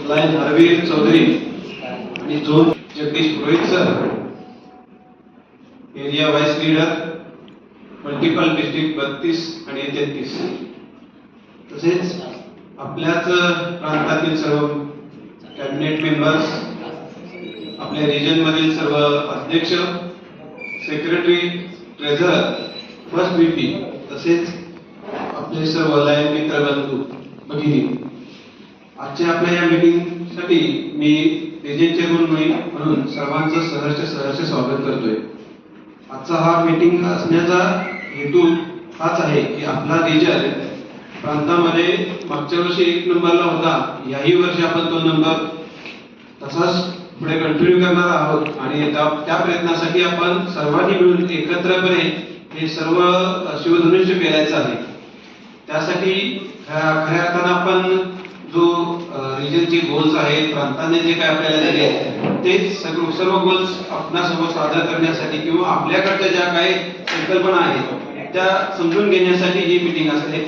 Line Harvir Chaudhary आणि zone Jagdish Purohit sir, area vice leader multiple district 32 आणि 33, तसेच आपल्याच प्रांतातील सर्व कॅबिनेट मेंबर्स, आपल्या रिजन मधील सर्व अध्यक्ष, सेक्रेटरी, ट्रेझरर, फर्स्ट व्हीपी, तसेच आपले सर्व लायन मित्र बंधू भगिनी, आजच्या आपल्या या मीटिंग साठी मी रिजन चेअरमन म्हणून सर्वांचं सहर्ष स्वागत करतोय। आजचा हा मीटिंग असण्याचा हेतू हाच आहे की आपला रिजन प्रांतामध्ये मागच्या वर्षी 1 नंबरला होता, याही वर्षी आपण 2 नंबर तसाच पुढे कंटिन्यू करणार आहोत आणि त्या प्रयत्नासाठी आपण सर्वांनी मिळून एकत्रपणे हे सर्व शिवधनुष्य पेरायचं आहे। त्यासाठी खऱ्या अर्थानं आपण जो रिजनचे गोल्स आहेत, प्रांताने जे काय आपल्याला दिले ते सर्व गोल्स आपणासमोर सादर करण्यासाठी किंवा आपल्याकडच्या ज्या काही संकल्पना आहेत त्या समजून घेण्यासाठी ही मीटिंग असते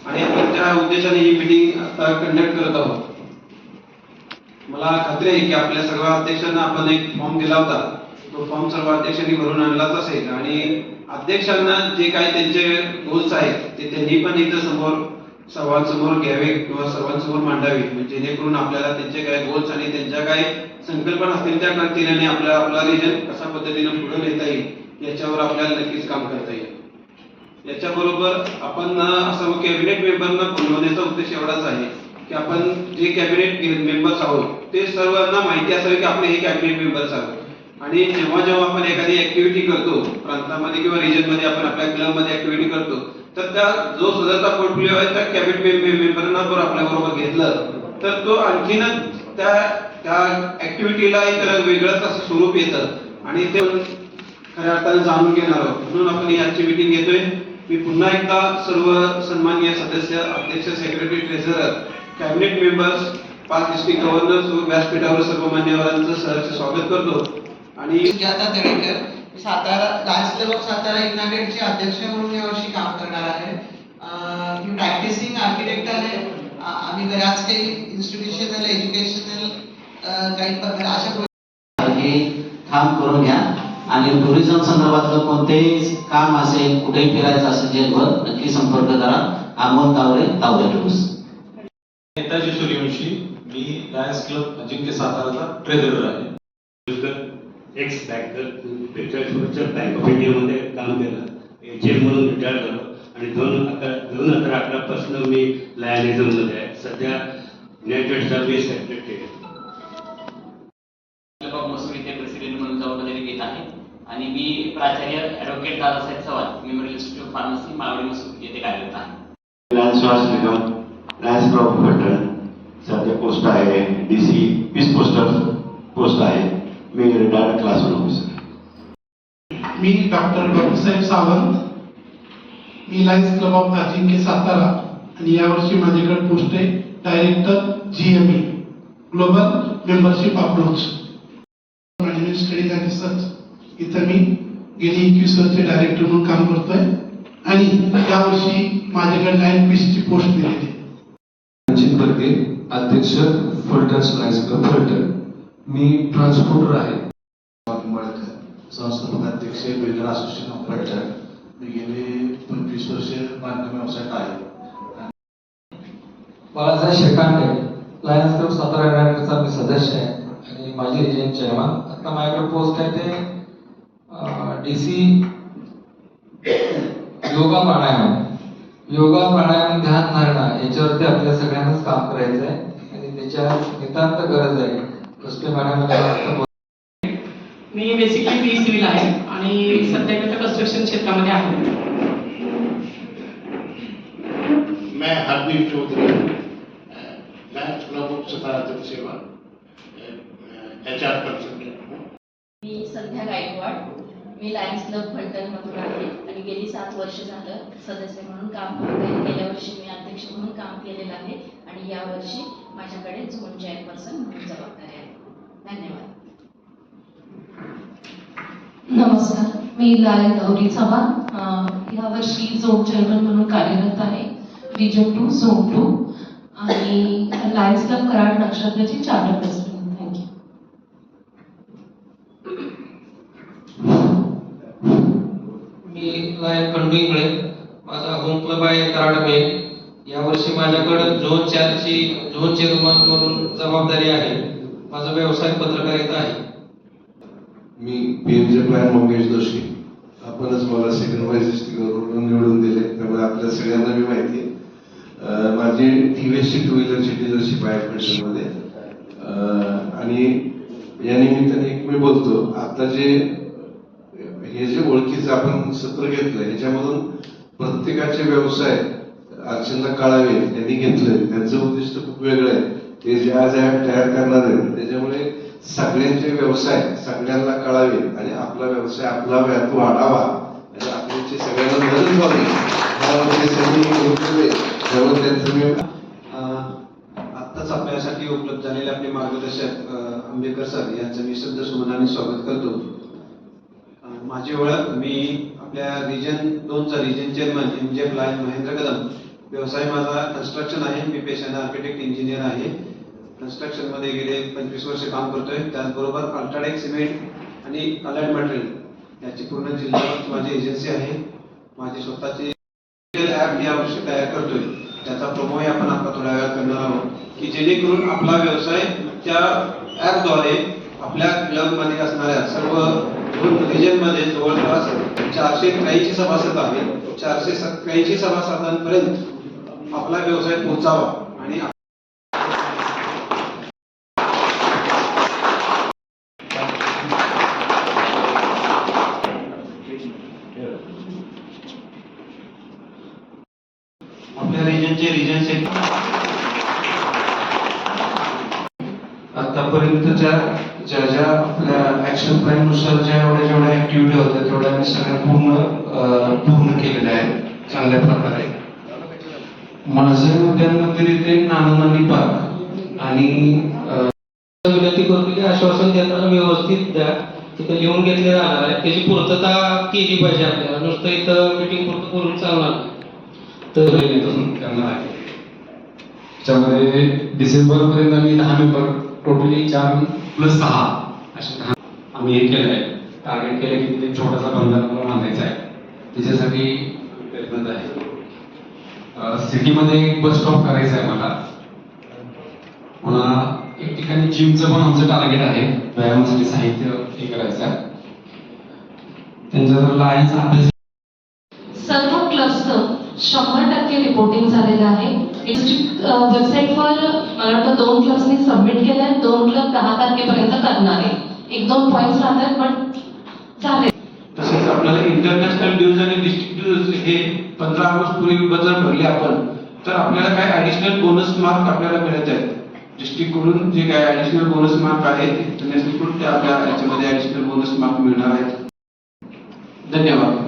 आणि आपण त्या उद्देशाने ही मीटिंग आता कंडक्ट करत आहोत। मला खात्री आहे की आपल्या सर्व अध्यक्षांना आपण एक फॉर्म दिला होता, तो फॉर्म सर्व अध्यक्षांनी भरून आणलाच असेल आणि अध्यक्षांना जे काही त्यांचे गोल्स आहेत ते त्यांनी पण इथं सर्वांसमोर घ्यावे किंवा सर्वांसमोर मांडावे, म्हणजे जेणेकरून आपल्याला त्यांचे काय गोल्स आणि त्यांच्या काय संकल्पना असतील त्या कंटिन्यूने आपला रिजन कशा पद्धतीने पुढे नेता येईल याच्यावर आपल्याला नक्कीच काम करता येईल। याच्याबरोबर आपण सर्व कॅबिनेट मेंबरना बोलवण्याचा उद्देश एवढाच आहे की आपण जे कॅबिनेट मेंबर्स आहोत ते सर्वांना माहिती असावे की आपले हे कॅबिनेट मेंबर्स आहोत आणि जेव्हा आपण एखादी ऍक्टिव्हिटी करतो प्रांतामध्ये किंवा रिजन मध्ये, आपण आपल्या क्लब मध्ये ऍक्टिव्हिटी करतो, तर त्या जो सदरचा पोर्टफोलिओ आहे त्या कॅबिनेट मेंबरना जर आपल्या बरोबर घेतलं तर तो आणखीनच त्या ऍक्टिव्हिटीला एक वेगळंच असं स्वरूप येतं आणि ते खऱ्या अर्थाने जाणून घेणार आहोत। म्हणून आपण ही आजची मीटिंग घेतोय। मी पुन्हा एकदा सर्व सन्माननीय सदस्य, अध्यक्ष, secretary, treasurer, cabinet members, 5 district governors व्यासपीठावर सर्व मान्यवरांचं सहर्ष स्वागत करतो। आणि Sujata Talekar, Satara Lions club of Satara युनायटेडचे अध्यक्ष म्हणून यावर्षी काम करणार आहे। मी प्रॅक्टिसिंग आर्किटेक्ट आहे। आम्ही बऱ्याच काही इन्स्टिट्यूशनल एज्युकेशनल काही अशा काम करून घ्या आणि टुरिझम संदर्भातलं कोणतेही काम असेल, कुठेही फिरायचं असेल जगभर, नक्की संपर्क करा। अमोल तावरे, तावरे टूर्स। नेताजी सूर्यवंशी, मी लायन्स क्लब अजिंक्य साताराचा ट्रेझरर आहे। X banker, future bank of इंडियामध्ये काम केलं, एचएम म्हणून रिटायर झालो आणि 2011 पासून मी लायनिझममध्ये आहे। सध्या युनायटेड सर्व्हिस सेक्रेटरी आहे। प्रेसिडेंट म्हणून जबाबदारी घेत आहे आणि मी प्राचार्य advocate Dadasaheb Chavan, memorial institute of pharmacy, Mawadi Masur येथे कार्यरत आहे। Lions Shwas Nigam, Lions club of Phaltan सध्या पोस्ट आहे DC 20 पोस्टर पोस्ट आहे। मी रिटायर्ड क्लास 1 ऑफिसर। मी डॉक्टर बाबासाहेब सावंत, मी Lions club of Ajinkya Satara आणि यावर्षी माझ्याकडे पोस्ट आहे director GME global membership approach management studies and research. इथं मी गेली 21 वर्षे डायरेक्टर म्हणून काम करतोय आणि यावर्षी माझ्याकडे लाईन पीसची पोस्ट दिलेली आहे। अध्यक्ष फलटण लायन्स क्लब फलटण। मी ट्रान्सपोर्टर आहे। संस्थापक अध्यक्ष बिल्डर असोसिएशन ऑफ फलटण। मी गेले 25 वर्ष बांधकाम व्यवसायात आहे। बाळासाहेब शेकांडे, लायन्स क्लब सातारा युनायटेडचा मी सदस्य आहे आणि माझी रिजन चेअरमन। आता माझ्याकडे पोस्ट आहे ते DC योगा प्राणायाम ध्यान धारणा याच्यावरती आपल्या सगळ्यांनाच काम करायचं आहे आणि त्याच्या नितांत गरज आहे। कसले मॅडम, मी बेसिकली बी सिव्हिल आहे आणि सध्या मी कन्स्ट्रक्शन क्षेत्रामध्ये आहे। मैं Hardeep Chaudhary, lions club of Satara सेवा HR पर्सन। मी संध्या गायकवाड, मी लायन्स क्लब फलटण मधून आहे आणि गेली 7 वर्ष झालं सदस्य म्हणून काम करते। गेल्या वर्षी मी अध्यक्ष म्हणून काम केलेलं आहे आणि यावर्षी माझ्याकडे झोन चेअरपर्सन म्हणून जबाबदारी आहे। धन्यवाद। नमस्कार, मी लाल गौरी चव्हाण, यावर्षी झोन चेअरमन म्हणून कार्यरत आहे, रिजन 2 झोन 2। आणि लायन्स क्लब कराड नक्षत्राची चार्टर प्रेसिडेंट. थँक्यू. मी लायन खंडू इंगळे, माझा होम क्लब आहे कराड मेन. यावर्षी माझ्याकडे झोन 4 ची झोन चेअरमन म्हणून जबाबदारी आहे. माझा व्यवसाय पत्रकारिता आहे. मी पीएमजे प्लॅन मंगेश जोशी. आपणच मला सेकंड वाईस डिस्ट्रिक्टवरून निवडून दिले, त्यामुळे आपल्या सगळ्यांना मी माहिती आहे. माझी टीव्हीएसची 2 व्हीलरची डीलरशिप आहे पेट्रोलमध्ये. आणि या निमित्ताने एक मी बोलतो, आता हे जे ओळखीचं आपण सत्र घेतलं ह्याच्यामधून प्रत्येकाचे व्यवसाय अर्चना काळावे यांनी घेतले. त्यांचं उद्दिष्ट खूप वेगळं आहे. ते जे आज ॲप तयार करणार आहेत त्याच्यामुळे सगळ्यांचे व्यवसाय सगळ्यांना कळावे आणि आपला व्यवसाय आपला वाढावा आणि आपल्याची सगळ्यांना मदत व्हावी त्यामुळे त्यांचं मी आत्ताच आपल्यासाठी उपलब्ध झालेले आपले मार्गदर्शक आंबेकर सर यांचं मी शब्द सुमनाने स्वागत करतो. माझी ओळख, मी आपल्या रिजन 2चा region chairman MJF Lion Mahendra Kadam. व्यवसाय माझा कन्स्ट्रक्शन आहे. मी पेशाने आर्किटेक्ट इंजिनियर आहे. कन्स्ट्रक्शन मध्ये गेले 25 वर्ष काम करतोय. त्याचबरोबर अल्ट्राटेक सिमेंट आणि अलाइड मटेरियल याची पूर्ण जिल्ह्यात माझी एजन्सी आहे. माझी स्वतःची ॲप यावर्षी तयार करतोय. त्याचा प्रोमोही आपण आता थोड्या वेळात करणार आहोत की जेणेकरून आपला व्यवसाय त्या ॲपद्वारे आपल्या क्लबमध्ये असणाऱ्या सर्व रिजनमध्ये जवळपास 483 सभासद आहेत. 483 सभासदांपर्यंत आपला व्यवसाय पोहोचावा आणि आपल्या रिजनचे रिजन सेट आतापर्यंतच्या ज्या आपल्या ऍक्शन प्लॅन नुसार जेवढ्या ऍक्टिव्हिटी होत्या तेवढ्या आम्ही सगळ्या पूर्ण केलेल्या आहेत चांगल्या प्रकारे. माझं उद्यानमध्ये इथे नानी पार्क आणि विनंती करतो की आश्वासन देताना व्यवस्थित द्या. तिथं लिहून घेतले जाणार आहे, त्याची पूर्तता केली पाहिजे. आपल्याला नुसतं इथं मीटिंग पुरतं बोलून चालणार नाही. तर करणार आहे. त्याच्यामध्ये डिसेंबर पर्यंत आम्ही 10 मेंबर टोटली 4+6 असे आम्ही हे केलं आहे. टार्गेट केलं की तिथे छोटासा बंधारा मला बांधायचा आहे. त्याच्यासाठी प्रयत्न आहे. सिटीमध्ये एक बस स्टॉप करायचा आहे मला. पुन्हा एक ठिकाणी जिमचं पण आमचं टार्गेट आहे. व्यायामासाठी साहित्य हे करायचं आहे. त्यांच्यावर लायन्स अभ्यास सर्व क्लबचं 100% रिपोर्टिंग झालेलं आहे. डिस्ट्रिक्ट वेबसाईटवर मला वाटतं 2 क्लब्सनी सबमिट केलं आहे. 2 क्लब 10 तारखेपर्यंत करणार आहे. 1-2 पॉईंट्स राहतात पण झाले. तसेच आपल्याला इंटरनॅशनल ड्यूज आणि डिस्ट्रिक्ट ड्यूज हे 15 ऑगस्ट पूर्वी जर भरले आपण तर आपल्याला काय ॲडिशनल बोनस मार्क आपल्याला मिळत आहेत. डिस्ट्रिक्टकडून जे काय ॲडिशनल बोनस मार्क आहेत इंटरनॅशनलकडून ते आपल्या याच्यामध्ये ॲडिशनल बोनस मार्क मिळणार आहेत. धन्यवाद.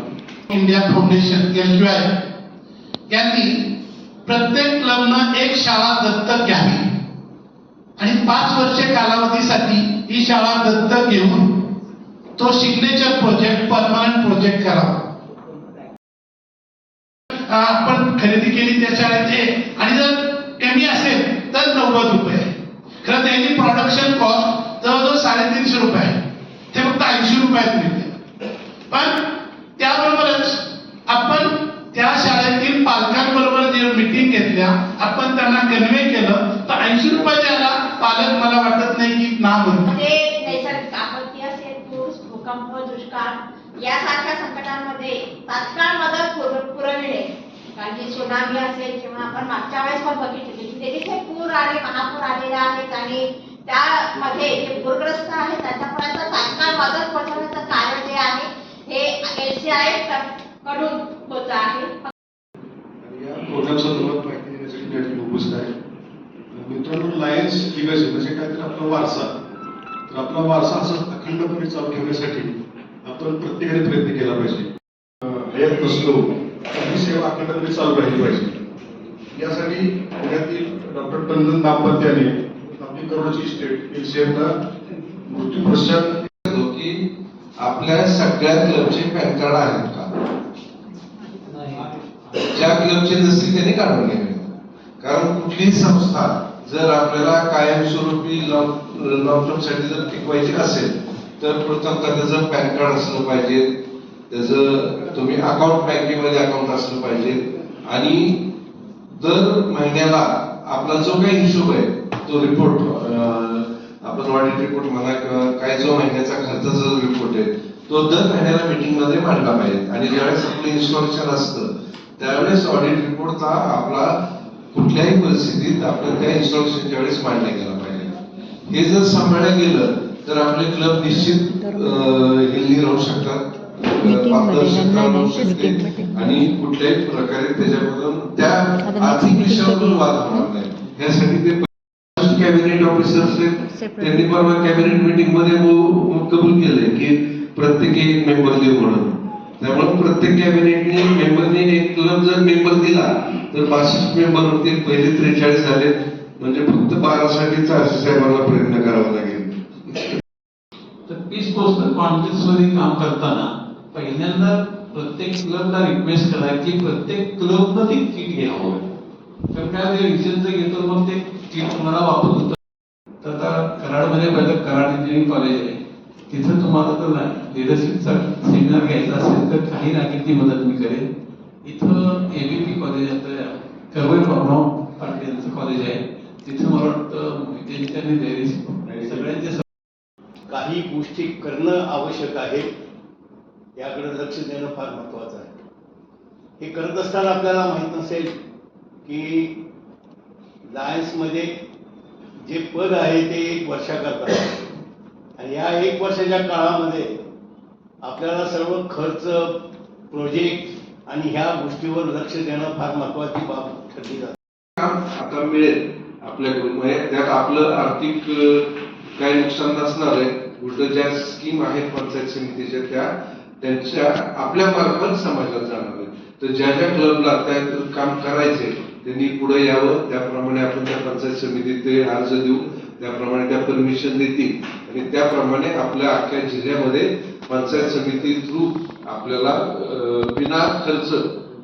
इंडिया फाउंडेशन SBI यांनी प्रत्येक क्लबनं एक शाळा दत्तक घ्यावी आणि 5 वर्षे कालावधीसाठी ही शाळा दत्तक घेऊन तो सिग्नेचर प्रोजेक्ट परमनंट प्रोजेक्ट करावा. आपण खरेदी केली त्या शाळेत 1 आणि जर कमी असेल तर 90 रुपये. खरं त्यांनी प्रोडक्शन कॉस्ट जवळजवळ 350 रुपये आहे. ते फक्त 80 रुपयात मिळते. पण त्याबरोबरच आपण त्या शाळेतील पालकांबरोबर जे मीटिंग घेतल्या, आपण त्यांना कन्वे केलं तर 80 रुपयाला पालक मला वाटत नाही की ना म्हणून नैसर्गिक आपत्ती असेल, पूर, भूकंप, दुष्काळ यासारख्या संकटांमध्ये तात्काळ मदत पुरविणे. कारण की सुनामी असेल किंवा आपण मागच्या वेळेस पण बघितले की तिथे पूर आले, महापूर आलेले आहेत आणि त्यामध्ये जे पूरग्रस्त आहेत त्यांच्यापर्यंत तात्काळ मदत पोहोचवण्याचं कार्य जे आहे हे LCI कडून होत आहे. या प्रोग्राम संदर्भात माहिती देण्यासाठी या ठिकाणी उपस्थित आहे. मित्रांनो, लायन्स लिगसी म्हणजे काय तर आपला वारसा. तर आपला वारसा असं अखंडपणे चालू ठेवण्यासाठी आपण प्रत्येकाने प्रयत्न केला पाहिजे. हयात नसलो तर ही सेवा अखंडपणे चालू राहिली पाहिजे. यासाठी पुण्यातील डॉक्टर टंडन दाम्पत्य यांनी आपली करोडची इस्टेट LCIला मृत्यू पश्चात की आपल्या सगळ्या क्लबचे पॅन कार्ड आहेत का? ज्या क्लबचे नसतील त्यांनी काढून घ्यावे. कारण कुठलीही संस्था जर आपल्याला कायमस्वरूपी लॉंग टर्म साठी जर टिकवायची असेल तर प्रथमतः त्याचं पॅन कार्ड असलं पाहिजे, त्याचं तुम्ही अकाउंट बँकेमध्ये अकाउंट असलं पाहिजे आणि दर महिन्याला आपला जो काही हिशोब आहे तो रिपोर्ट आपण ऑडिट रिपोर्ट म्हणा किंवा काय जो महिन्याचा खर्चाचा जो रिपोर्ट आहे तो दर महिन्याला मीटिंग मध्ये मांडला पाहिजे आणि ज्यावेळेस आपलं इन्स्टॉलेशन असतं त्यावेळेस ऑडिट रिपोर्टचा आपला कुठल्याही परिस्थितीत आपल्याला त्या इन्स्टॉलेशनच्या वेळेस मांडला गेला पाहिजे. हे जर सांभाळलं गेलं तर आपले क्लब निश्चित हेल्दी राहू शकतात, पारदर्शकता राहू शकते आणि कुठल्याही प्रकारे त्याच्यामधून त्या आर्थिक विषयावरून वाद होणार नाही. यासाठी ते कॅबिनेट ऑफिसर्स त्यांनी परवा कॅबिनेट मीटिंग मध्ये कबूल केलंय की प्रत्येक एक मेंबर देऊ म्हणून. त्यामुळे प्रत्येक कॅबिनेटने मेंबरने एक क्लब जर मेंबर दिला तर 62 मेंबर होतील. पहिले 43 झाले म्हणजे फक्त 12 साठी चारशे साहेबांना प्रयत्न करावा लागेल. तर पीस पोस्टल कॉन्फ्रेन्स मध्ये काम करताना पहिल्यांदा प्रत्येक क्लबला रिक्वेस्ट करा की प्रत्येक क्लबनं ती किट घ्यावं. तर काय रिजनचं घेतो मग ते किट तुम्हाला वापरत होतं. तर आता कराडमध्ये पहिलं कराड इंजिनिअरिंग कॉलेज आहे, तिथं तुम्हाला तर लिडरशिपचा सेमिनार घ्यायचा असेल तर काही लागेल ती मदत मी करेन. इथं एबीपी कॉलेज आता करवई भाऊराव पाटील यांचं कॉलेज आहे, तिथं मला वाटतं त्यांनी सगळ्यांचे काही गोष्टी करणं आवश्यक आहे, याकडे लक्ष देणं फार महत्वाचं आहे. हे करत असताना आपल्याला माहित नसेल की लायन्समध्ये जे पद आहे ते 1 वर्षाकरता आहे आणि या 1 वर्षाच्या काळामध्ये आपल्याला सर्व खर्च, प्रोजेक्ट आणि ह्या गोष्टीवर लक्ष देणं फार महत्वाची बाब ठरली जाते. काम आता मिळेल आपल्याकडून म्हणजे त्यात आपलं आर्थिक काही नुकसान नसणार आहे. उलट ज्या स्कीम आहेत पंचायत समितीच्या त्या त्यांच्या आपल्या मार्फत समाजात जाणार आहे. तर ज्या ज्या क्लबला त्यात काम करायचे त्यांनी पुढे यावं, त्याप्रमाणे आपण त्या पंचायत समितीत ते अर्ज देऊ, त्याप्रमाणे त्या परमिशन देतील आणि त्याप्रमाणे आपल्या अख्ख्या जिल्ह्यामध्ये पंचायत समिती थ्रू आपल्याला बिना खर्च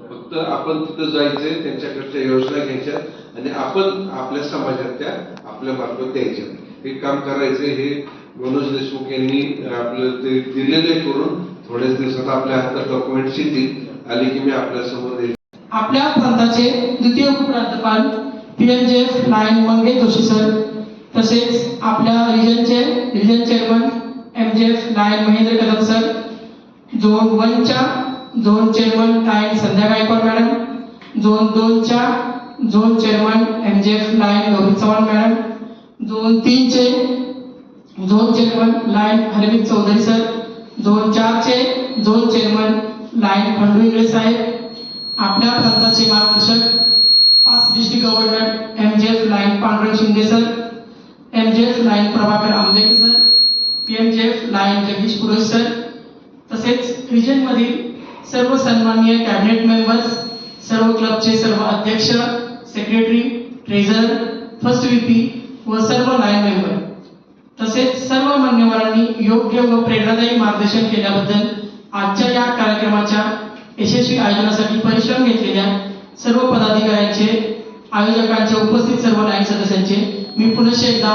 फक्त आपण तिथं जायचंय, त्यांच्याकडच्या योजना घ्यायच्या आणि आपण आपल्या समाजात त्या आपल्या मार्फत द्यायच्या. हे काम करायचे हे मनोज देशमुख यांनी आपलं ते दिलेले करून थोड्याच दिवसात आपल्या हातात डॉक्युमेंट्स येतील. आले की मी आपल्या समोर येईल. आपल्या प्रांताचे द्वितीय उपराज्यपाल PNJF Lion Mangesh Joshi sir, तसेच आपल्या region chairman MJF Lion Mahendra Kadam sir, zone 1 च्या zone chairman Lion Sandhya Gaikwad madam, zone 2 च्या zone chairman MJF Lion Gauri Chavan madam, zone 3 चे zone chairman Lion Arvind Chaudhary sir, zone 4 चे zone chairman Lion Khandu Ingale साहेब, आपल्या प्रांताचे मार्गदर्शक 5 district governor MJF Lion Pandurang Shinde sir, MJF Lion Prabhakar Ambekar sir, PMJF lion Jagdish Purohit sir, तसेच region मधील सर्व सन्माननीय कॅबिनेट मेंबर्स, सर्व क्लबचे सर्व अध्यक्ष, सेक्रेटरी, ट्रेझरर, फर्स्ट VP व सर्व लायन मेंबर, तसेच सर्व मान्यवरांनी योग्य व प्रेरणादायी मार्गदर्शन केल्याबद्दल आजच्या या कार्यक्रमाच्या यशस्वी आयोजनासाठी परिश्रम घेतलेल्या सर्व पदाधिकाऱ्यांचे, आयोजकांचे, उपस्थित सर्व लाईन सदस्यांचे मी पुनश्च एकदा